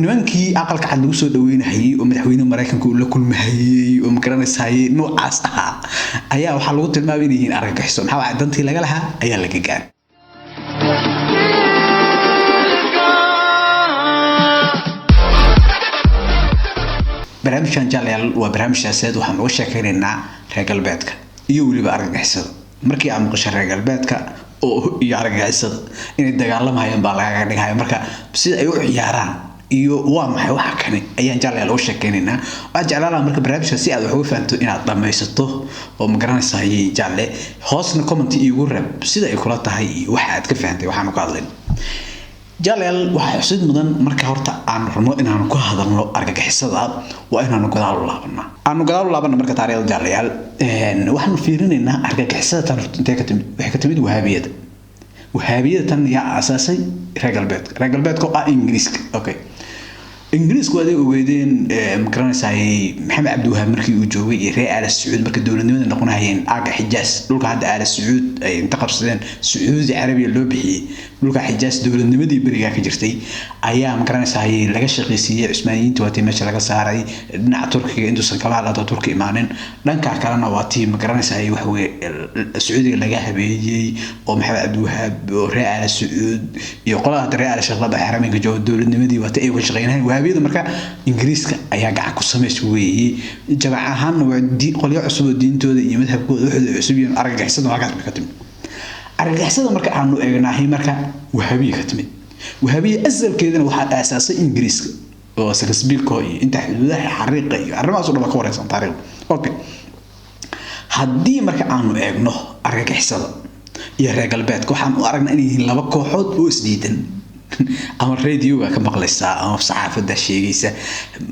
nimankii aqalka cad lagu soo dhaweynayay oo madaxweynaha Mareykanka uu la kulmayay oo magaranayay noocaas ah ayaa waxa lagu tilmaamay inay yihiin argagixiso maxaa waxa dantii laga lahaa ayaa laga gaaray barnaamijkan jaalyaal waa barnaamij siyaasadeed waxaan uga sheekaynaynaa reer galbeedka iyo weliba argagixisada markii aan maqashay reer galbeedka oo iyo argagixisada inay dagaalamayaan baa laga dhigay marka sida ay u ciyaaraan iyo waa maxay waxa kale ayaan jaalyaal uga sheekaynaynaa waa jeclaan marka barnaamijka si aad wax uga fahanto inaad dhamaysato oo ma garanaysaa jaalle hoosna comment iigu reeb sida ay kula tahay waxa aad ka fahantay waxaan ku hadlayn jaalyaal waxa xusid mudan marka horta aan rabno inaan ku hadalno argagixisada waa inaan gadaal u laabano marka taariikhda jaalyaal waxaan fiirinaynaa argagixisada tan intee ka timid waxay ka timid wahabiyada tan yaa asaasay reer galbeedka oo ingiriiska okay ingiriisku waa ogeydeen magaranayay maxamed cabdi wahaab markii uu joogay iyo reer Aal Sacuud markii dawladnimada noqonayeen aaga Xijaas dhulka hadda Aal Sacuud ay inta qabsadeen Sacuudi Carabiya loo bixiyay dhulka Xijaas dawladnimadii bariga ka jirtay ayaa magaranayay laga shaqeysiyay Cusmaaniyiinta waati meesha laga saaray dhinaca Turkiga intuusan kala hadlado Turki imaanin dhanka kalena waa tii magaranayay wax weey Sacuudiga laga habeeyay oo maxamed cabdi wahaab oo reer Aal Sacuud iyo qolada reer Aal Shabaab xarameynka jooga dawladnimadii waati ay ku shaqeynayeen wahabiyada marka ingiriiska ayaa gacan ku sameeyay weeyii jabac ahaan waa qolyo cusub oo diintooda iyo madhabkooda wuxuu cusub yihiin argagixisada halkaas ka timid argagixisada marka aanu eegnahay marka wahabiya ka timid wahabiya asalkeedana waxa aasaasay ingiriiska oo sakasbiilko iyo inta xuduudaha xariiqa iyo arrimahaas oo dhan ka wareysan taariikh okay haddii marka aanu eegno argagixisada iyo reer galbeedka waxaan u aragnaa inay yihiin laba kooxood oo isdiidan ama radio ka maqlaysa ama saxaafada sheegaysa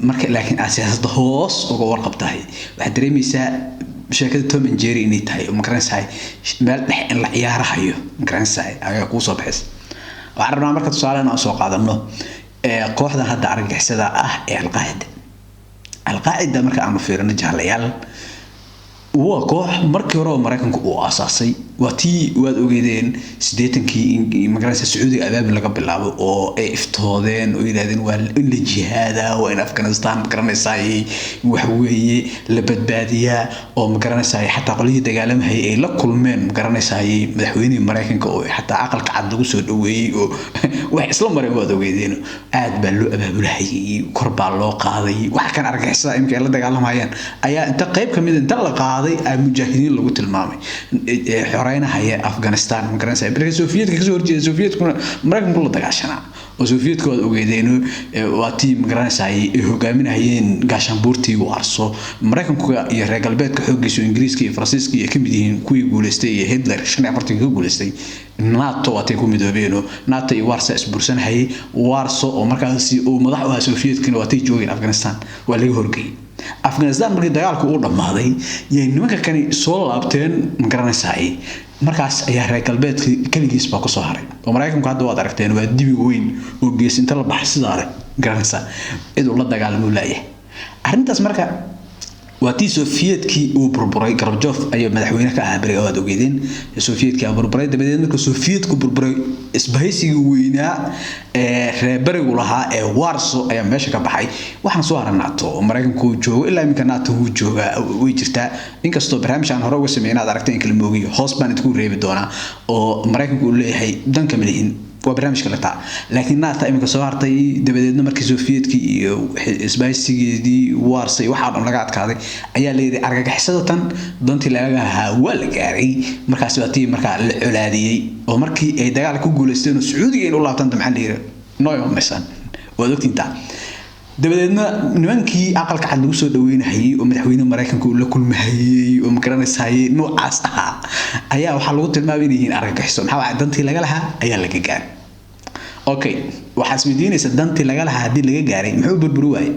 marka laakiin asiyasada hoos uga warqabtahay waxa dareemaysaa sheekada Tom and Jerry inay tahay oo magaranayay meel dhex in la ciyaarahayo magaranayay ayaa ku soo baxay waxaan rabnaa marka tusaalena soo qaadano kooxda hadda argagixisada ah ee al-Qaa'ida marka aanu fiirino jahalayaal waa koox markii hore Mareykanku uu aasaasay waatii waad ogeedeen 80kii magaranaysa Sacuudiga abaab laga bilaabo oo ay iftoodeen oo yiraahdeen waa in la jihaada waa in Afghanistan magaranaysa wax weeye la badbaadiyaa oo magaranaysa xataa qoliyada dagaalamay ay la kulmeen magaranaysa madaxweynaha Mareykanka oo xataa aqalka cad lagu soo dhaweeyay oo wax isla maray waad ogeedeen aad baa loo abaabulay kor baa loo qaaday wax kan argagixisada imka la dagaalamayaan ayaa inta qayb kamid inta la qaaday ay mujaahidiin lagu tilmaamay xoreynaha Afghanistan magaranaysa bilaa Soviyetka ka soo horjeeday Soviyetkuna Mareykanku la dagaashanaa oo Soviyetka wada ogeedeen waa tii magaranaysa ay hogaaminayeen gaashaanbuurtii Warsaw Mareykanku iyo reer galbeedka xoogiisa Ingiriiska iyo Faransiiska iyo kamid yihiin kuwii guuleystay iyo Hitler 45 ka guuleystay NATO waatay ku midoobeen NATO iyo Warsaw isbuursanayay Warsaw oo markaas uu madax u ahaa Soviyetkina waatay joogeen Afghanistan waa laga horgeeyay Afghanistan markii dagaalku uu dhamaaday yay nimanka kani soo laabteen magaranaysa markaas ayaa reer galbeedka kaligiis baa ku soo haray oo Mareykanku hadda waad aragteen waa dibi weyn oo gees inta la baxsidaare garanaysa idoo la dagaalamo laayay arintaas marka waa tii Soviyetkii uu burburay Gorbachev ayaa madaxweyne ka ahaa bariga waad ogeedeen Soviyetkii uu burburay dabadeed markii Soviyeetku burburay isbahaysiga weynaa reer barigu lahaa ee Warsaw ayaa meesha ka baxay waxaan soo haray NATO oo Mareykanku joogo ilaa iminka NATO uu jooga way jirtaa inkastoo barnaamijkan hore uga sameeyay inaad aragteen kala moogiyo hoos baan idinku reebi doonaa oo Mareykanku uu leeyahay danka malihin waa barnaamij kale taa laakiin NATO iminka soo hartay dabadeedna markii Soviyetkii iyo isbahaysigii Warsaw waxa dhan laga adkaaday ayaa leeyahay argagixisada tan dantii laga lahaa waa la gaaray markaas waa tii marka la colaadiyay oo markii ay dagaal ku guuleysteen oo Sacuudiga ay u laabtaan maxaa la yiraahdaa nooyo meeshan waa ogtinta dabadeedna nimankii aqalka cad lagu soo dhaweynayay oo madaxweynaha Mareykanka uu la kulmayay oo magaranayay noocaas ah ayaa waxa lagu tilmaamay inay yihiin argagixiso maxaa waxa dantii laga lahaa ayaa laga gaaray okay waxa isweydiinaysa dantii laga lahaa hadii laga gaaray muxuu burburi waayay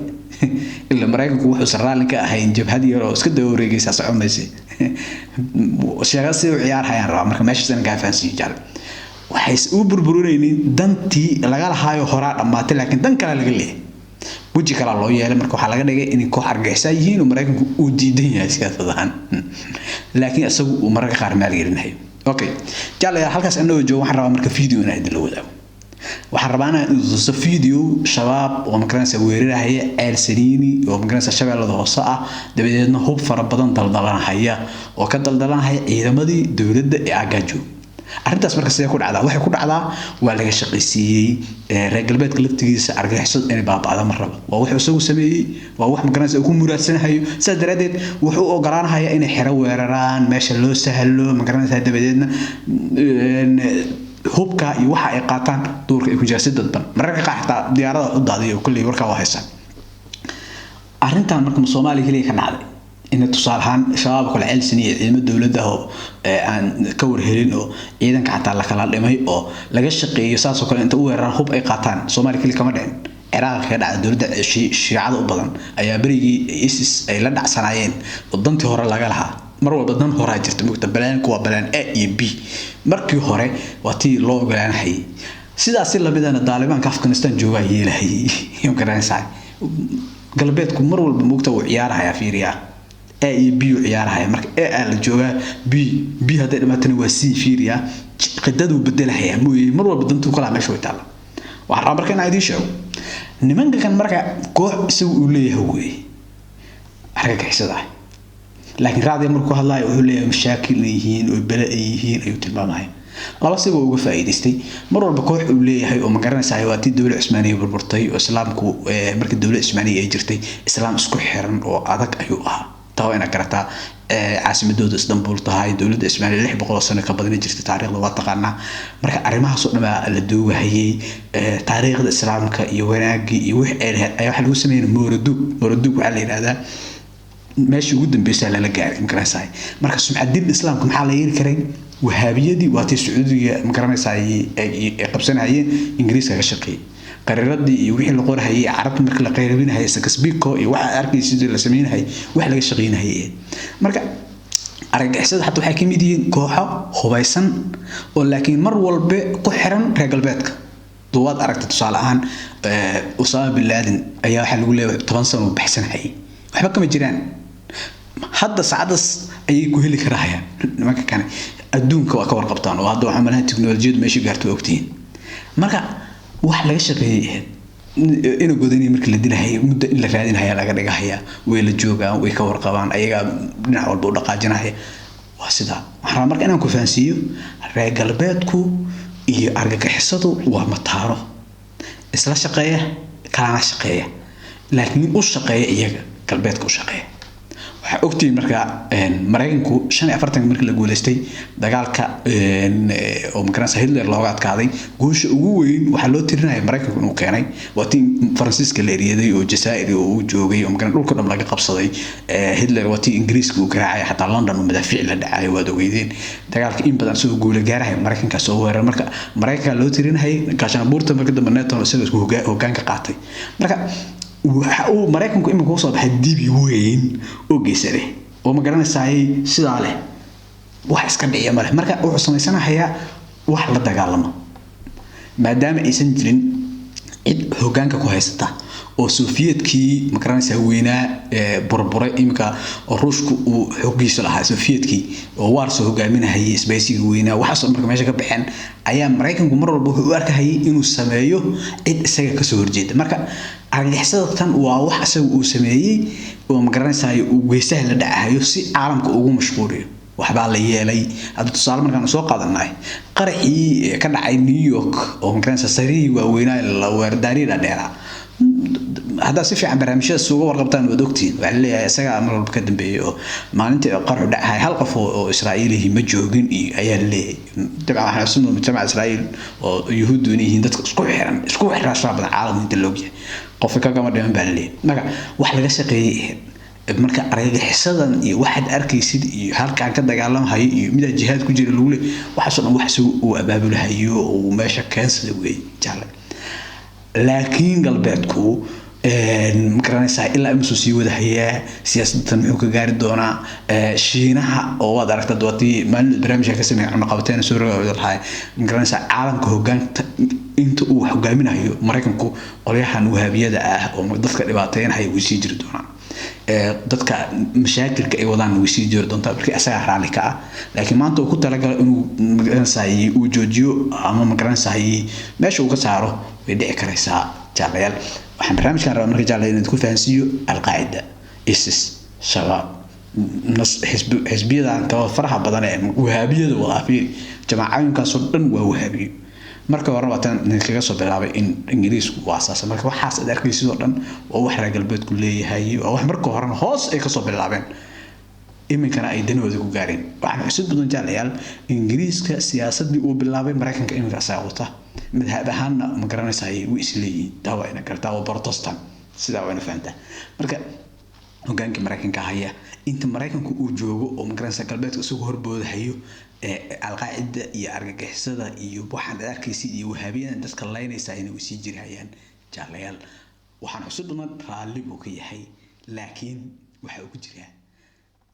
illa Mareykanku wuxuu sarraalin ka ahayn jabhad yar oo iska dawreegaysa soconaysay shaqasi u ciyaar hayaan raba marka meeshan ka faansiin jal waxay u burburinayeen dantii laga lahaayo horaa dhamaatay laakiin dan kale laga leeyahay وجهك الله يعلم مركو حلقة نجى إن كوحر جسايين ومركو وديدين هالشيء طبعا لكن أسوق ومركو خار مالي النهاية أوكي جال يا حلقة إنه جو حرام مركو فيديو نهاية الأول waxaan rabaa inaan iduuso video shabaab oo magaranaysa weerarahaya ceel saliini oo magaranaysa shabeellada hoose ah dabadeedna hub fara badan daldalanahaya oo ka daldalanahaya ciidamadii dowladda ee aagaajo arrintaas marka sidee ku dhacdaa waxay ku dhacdaa waa laga shaqaysiiyey reer galbeedka laftigiisa argagixisad inay baaba'da mar raba waa wuxuu isagu sameeyey waa wax magaranaysa uu ku muraadsanahayo sidaas daraadeed wuxuu ogolaanahaya inay xero weeraraan meesha loo sahlo magaranaysa dabadeedna hubka iyo waxa ay qaataan duurka ay ku jiraan si dadban mararka qaar xitaa diyaarada u daadiyo kulli warka waa haysan arrintan marka Soomaaliya kaliya ka dhacday in tusaalahan shabaab kala ceelsaniyay ciidamada dawladda oo aan ka warhelin oo ciidanka xataa la kala dhimay oo laga shaqeeyo saas oo kale inta u weeraraan hub ay qaataan Soomaaliya kaliya kama dhicin Ciraaq ka dhacay dawladda shiicada u badan ayaa berigii ISIS ay la dhacsanaayeen wadantii hore laga lahaa mar walba dan hore jirta mugta balaan kuwa balaan A iyo B markii hore watii loo ogolaanayay sidaas la midana Taliban Afghanistan jooga yeelahay iyo garanaysaa galbeedku mar walba mugta uu ciyaaraha fiiriya A iyo B uu ciyaaraha marka A la jooga B hada dhimaatana waa C fiiriya qidadu bedelahay mar walba dantu kala meesha way taala waxa marka inay idin sheego nimanka kan marka koox isagu uu leeyahay way argagixisada laakiin raadi markuu hadlayo wuxuu leeyahay mashaakil yihiin oo bala yihiin ayuu tilmaamahay laba si uu uga faa'iideystay mar walba koox uu leeyahay oo magaranaysaa waa tii dawladda Cusmaaniya burburtay oo islaamku markii dawladda Cusmaaniya ay jirtay islaam isku xiran oo adag ayuu ahaa taw ina karata caasimadooda Istanbul tahay dawladda Cusmaaniya 600 sano ka badan jirtay taariikhda waa taqaanaa marka arrimahaas oo dhan la doogahayay taariikhda islaamka iyo wanaagii iyo wixii ay wax lagu sameeyay mooradu waxa la yiraahdaa meeshii ugu dambeysay la gaaray magaranaysaa marka sumcadda islaamka maxaa la yeeri karay wahabiyadii waati Sacuudiga magaranaysaa ay qabsanayeen Ingiriiska ka shaqeeyay qararadii iyo wixii la qorahayay Carabta marka la qeyrabinahay Sakasbiko iyo waxa arkaysid la sameeyay wax laga shaqeynayay marka argagixisada hatta waxay kamid yihiin kooxo hubaysan oo laakiin mar walba ku xiran reer galbeedka duwaad aragta tusaale ahaan Osama bin Laden ayaa waxa lagu leeyahay 10 sano baxsanahay waxba kama jiraan hadda saacadas ayay ku heli karayaan nimanka kan adduunka waa ka warqabtaan oo hadda waxa malaha tiknoolajiyadu meesha gaarto ogtiin marka wax laga shaqeeyay inuu godani markii la dilahay muddo in la raadinayo laga dhigahaya way la joogaan way ka warqabaan ayaga dhinac walba u dhaqaajinaya waa sida waxaan markaa inaan ku fahansiiyo reer galbeedku iyo argagixisadu waa mataaro isla shaqeeya kala shaqeeya laakiin u shaqeeya iyaga galbeedku u shaqeeya waxa ogtiin marka Mareykanku 45 markii la guuleystay dagaalka oo magaranaysa Hitler looga adkaaday guusha ugu weyn waxa loo tirinayay Mareykanku inuu keenay waatii Faransiiska la eriyay oo Jazaa'ir uu joogay oo magaran dhulka dhan laga qabsaday Hitler waatii Ingiriiska uu garaacay xataa London oo madaafiic la dhacay waa ogeydeen dagaalka in badan soo guulay gaarahay Mareykanka soo weerar marka Mareykanka loo tirinayay gaashaanbuurta markii dambe NATO isagoo hoggaanka qaatay marka uu Mareykanku imika soo baxay dibi weyn oo geesare oo magaranaysaa sida leh wax iska dhiciya male marka uu sameysanayaa wax la dagaalamo maadaama aysan jirin cid hoggaanka ku haysata oo Sofiyetkii magaranaysaa weynaa burburay imika oo Ruushku uu xoggiisa lahaa Sofiyetkii oo Warsaw hogaaminayay isbaysiga weynaa waxa marka meesha ka baxeen ayaa Mareykanku mar walba wuxuu u arkayay inuu sameeyo cid isaga ka soo horjeeda marka argagixisada tan waa wax asagu uu sameeyay oo magaranaysaa uu geesaha la dhacayo si caalamka ugu mashquuliyo waxba la yeelay hadda tusaale markaan soo qaadanay qaraxii ka dhacay New York oo magaranaysaa sarii waa weynaa la weerdaariina dheera هذا سيف عن برامجها السوق ورقبتان ودكتين وعليه سجى أمر بكذب بيه ما أنت قرر ده هاي حلقة فو إسرائيلي مجوجين أيه اللي تبع إحنا اسمه مجتمع إسرائيل ويهود دوني هندت سكوح راسنا بالعالم هند اللوجيا قفك كم مرة من بالليل ما واحد جسقي marka argagixisada iyo waxad arkaysid iyo halka aan ka dagaalamahay iyo mid jihaad ku jira luule waxa soo dhan wax uu abaabulahayo oo meesha kansada way jaalay laakiin galbeedku magaranaysaa ilaa imsoo sii wadahaya siyaasaddan wuxuu ka gaari doonaa shiinaha oo wada aragtay doodii maalin barnaamijka ka sameeyay cunno qabateen soo rogay magaranaysaa caalamka hoggaanka inta uu hogaaminayo Mareykanku qolyahan wahabiyada ah oo dadka dhibaateynaya way sii jiri doonaan dadka mashaakilka ay wadaan way sii jiri doontaa markii asaga raali ka ah laakiin maanta uu ku talagalay inuu magaranayay uu joojiyo ama magaranayay meesha uu ka saaro way dhici karaysaa jaalayaal waxaan barnaamijkan rabaa markii jaalayaal inuu ku fahansiiyo al-qaacida ISIS shabaab حزبية كوا فرحة بدنا وهابية وغافي جماعة كاسر دن وهابي مركب ربعتان نكجسوا بالعربي إنجليز واساس مركب حاس ذاك يصير دن وواحد البيت كله هاي وواحد مركب هرن خاص كسوا بالعربي إما كان أيدين وذكوا جارين وعن حسب بدون جاليال إنجليز كسياسة دي وبالعربي مركب كإما كساوته مذهب هنا مقرنة سعي وإسلامي دوا إن كرتا وبرتستان سدوا إن فهمته مركب hogaanka Mareykanka haya inta Mareykanku uu joogo oo magaranaysa galbeedka isugu horboodahayo al-qaacida iyo argagixisada iyo waxaan arkaysay iyo wahaabiyada dadka laynaysa inay sii jirayaan jaalayaal waxaan xusubnaa raali buu ka yahay laakiin waxa uu ku jiraa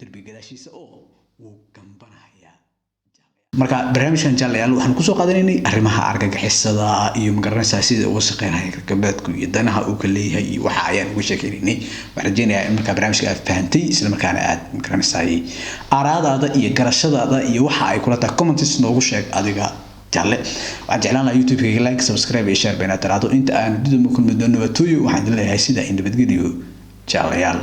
darbi gadaashiisa oo uu gambanaya marka barnaamijkan jaalayaal waxaan ku soo qaadanaynay arrimaha argagixisada iyo magaranaysa sida uu shaqeynaayo galbeedku iyo danaha uu ka leeyahay iyo waxa ayaan ugu sheekeynay waxaan rajeynayaa in marka barnaamijka aad fahantay isla markaana aad magaranaysa aaraadaada iyo garashadaada iyo waxa ay kula tahay comments noogu sheeg adiga jaale waxaan jeclaan lahaa YouTube-ka like subscribe iyo share bayna taraado inta aan dib u kulmi doono watooyo waxaan leeyahay sida in nabadgeliyo jaalayaal